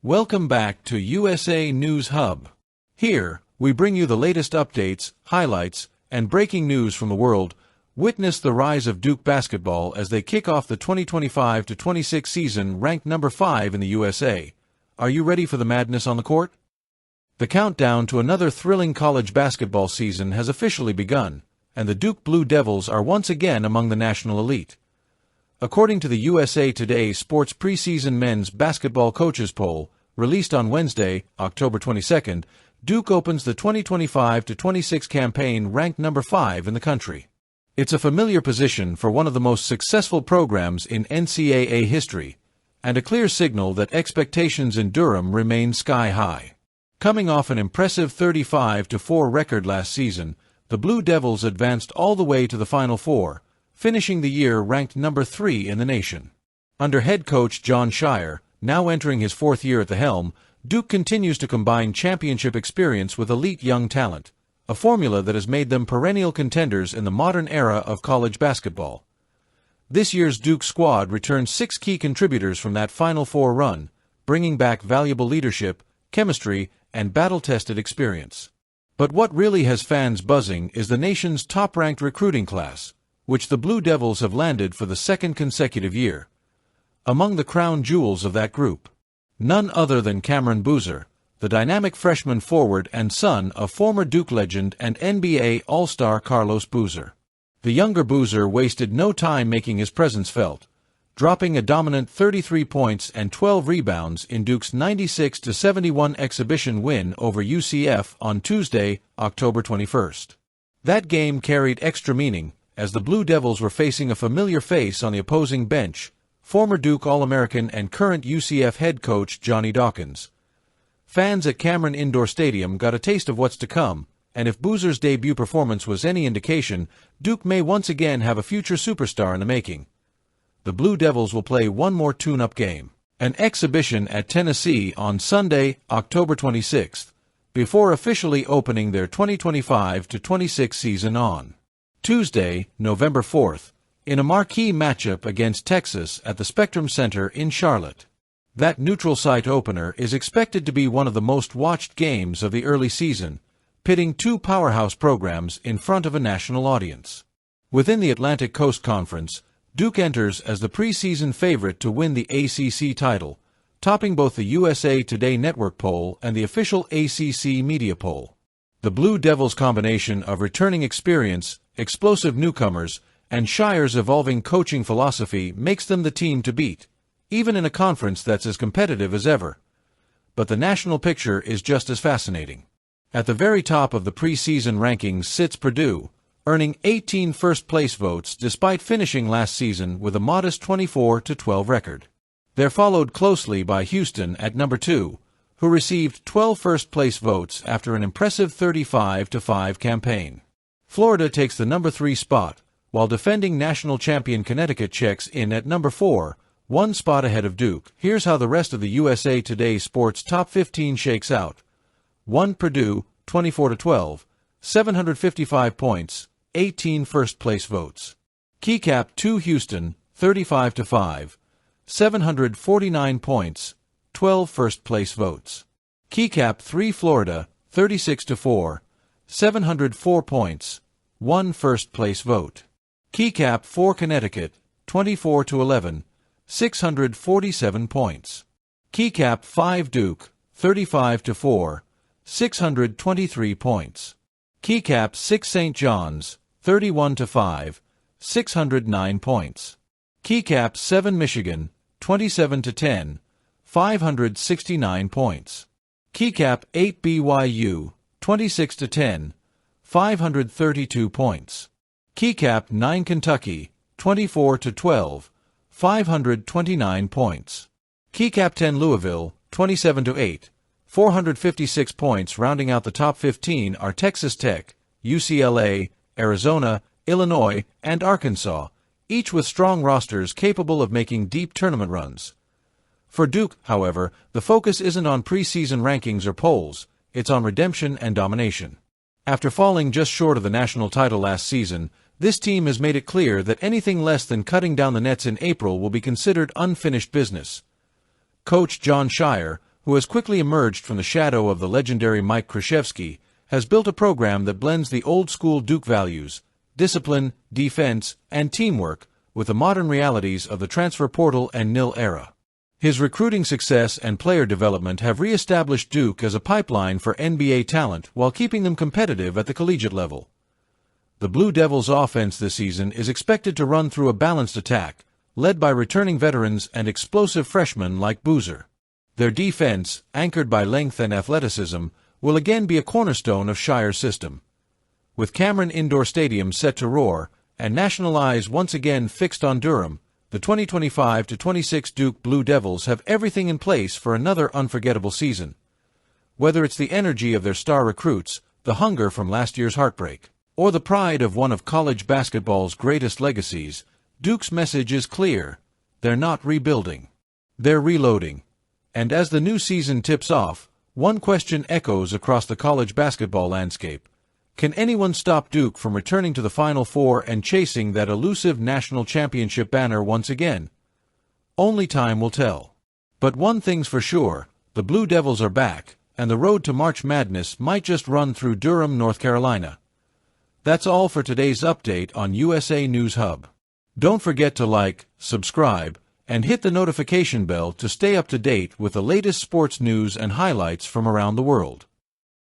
Welcome back to USA News Hub. Here, we bring you the latest updates, highlights, and breaking news from the world. Witness the rise of Duke basketball as they kick off the 2025-26 season ranked number 5 in the USA. Are you ready for the madness on the court? The countdown to another thrilling college basketball season has officially begun, and the Duke Blue Devils are once again among the national elite. According to the USA Today Sports preseason men's basketball coaches poll, released on Wednesday, October 22nd, Duke opens the 2025-26 campaign ranked number 5 in the country. It's a familiar position for one of the most successful programs in NCAA history, and a clear signal that expectations in Durham remain sky high. Coming off an impressive 35-4 record last season, the Blue Devils advanced all the way to the Final Four, finishing the year ranked number 3 in the nation. Under head coach Jon Scheyer, now entering his 4th year at the helm, Duke continues to combine championship experience with elite young talent, a formula that has made them perennial contenders in the modern era of college basketball. This year's Duke squad returned 6 key contributors from that Final Four run, bringing back valuable leadership, chemistry, and battle-tested experience. But what really has fans buzzing is the nation's top-ranked recruiting class, which the Blue Devils have landed for the 2nd consecutive year. Among the crown jewels of that group, none other than Cameron Boozer, the dynamic freshman forward and son of former Duke legend and NBA All-Star Carlos Boozer. The younger Boozer wasted no time making his presence felt, dropping a dominant 33 points and 12 rebounds in Duke's 96-71 exhibition win over UCF on Tuesday, October 21st. That game carried extra meaning, as the Blue Devils were facing a familiar face on the opposing bench, former Duke All-American and current UCF head coach Johnny Dawkins. Fans at Cameron Indoor Stadium got a taste of what's to come, and if Boozer's debut performance was any indication, Duke may once again have a future superstar in the making. The Blue Devils will play one more tune-up game, an exhibition at Tennessee on Sunday, October 26th, before officially opening their 2025-26 season on Tuesday, November 4th, in a marquee matchup against Texas at the Spectrum Center in Charlotte. That neutral site opener is expected to be one of the most watched games of the early season, pitting 2 powerhouse programs in front of a national audience. Within the Atlantic Coast Conference, Duke enters as the preseason favorite to win the ACC title, topping both the USA Today Network poll and the official ACC media poll. The Blue Devils' combination of returning experience, explosive newcomers, and Scheyer's evolving coaching philosophy makes them the team to beat, even in a conference that's as competitive as ever. But the national picture is just as fascinating. At the very top of the preseason rankings sits Purdue, earning 18 first-place votes despite finishing last season with a modest 24-12 record. They're followed closely by Houston at number 2, who received 12 first-place votes after an impressive 35-5 campaign. Florida takes the number 3 spot, while defending national champion Connecticut checks in at number 4, 1 spot ahead of Duke. Here's how the rest of the USA Today Sports Top 15 shakes out. 1 Purdue, 24-12, 755 points, 18 first-place votes. Keycap 2 Houston, 35-5, 749 points, 12 first-place votes. Keycap 3 Florida, 36-4, 704 points, 1 first-place vote. Keycap 4 Connecticut, 24-11, 647 points. Keycap 5 Duke, 35-4, 623 points. Keycap 6 St. John's, 31-5, 609 points. Keycap 7 Michigan, 27-10, 569 points. Keycap 8 BYU, 26-10, 532 points. Keycap 9 Kentucky, 24-12, 529 points. Keycap 10 Louisville, 27-8, 456 points. Rounding out the top 15 are Texas Tech, UCLA, Arizona, Illinois, and Arkansas, each with strong rosters capable of making deep tournament runs. For Duke, however, the focus isn't on preseason rankings or polls, it's on redemption and domination. After falling just short of the national title last season, this team has made it clear that anything less than cutting down the nets in April will be considered unfinished business. Coach Jon Scheyer, who has quickly emerged from the shadow of the legendary Mike Krzyzewski, has built a program that blends the old-school Duke values, discipline, defense, and teamwork with the modern realities of the transfer portal and NIL era. His recruiting success and player development have re-established Duke as a pipeline for NBA talent while keeping them competitive at the collegiate level. The Blue Devils' offense this season is expected to run through a balanced attack, led by returning veterans and explosive freshmen like Boozer. Their defense, anchored by length and athleticism, will again be a cornerstone of Shire's system. With Cameron Indoor Stadium set to roar and national eyes once again fixed on Durham, the 2025-26 Duke Blue Devils have everything in place for another unforgettable season. Whether it's the energy of their star recruits, the hunger from last year's heartbreak, or the pride of one of college basketball's greatest legacies, Duke's message is clear. They're not rebuilding. They're reloading. And as the new season tips off, one question echoes across the college basketball landscape. Can anyone stop Duke from returning to the Final Four and chasing that elusive national championship banner once again? Only time will tell. But one thing's for sure, the Blue Devils are back, and the road to March Madness might just run through Durham, North Carolina. That's all for today's update on USA News Hub. Don't forget to like, subscribe, and hit the notification bell to stay up to date with the latest sports news and highlights from around the world.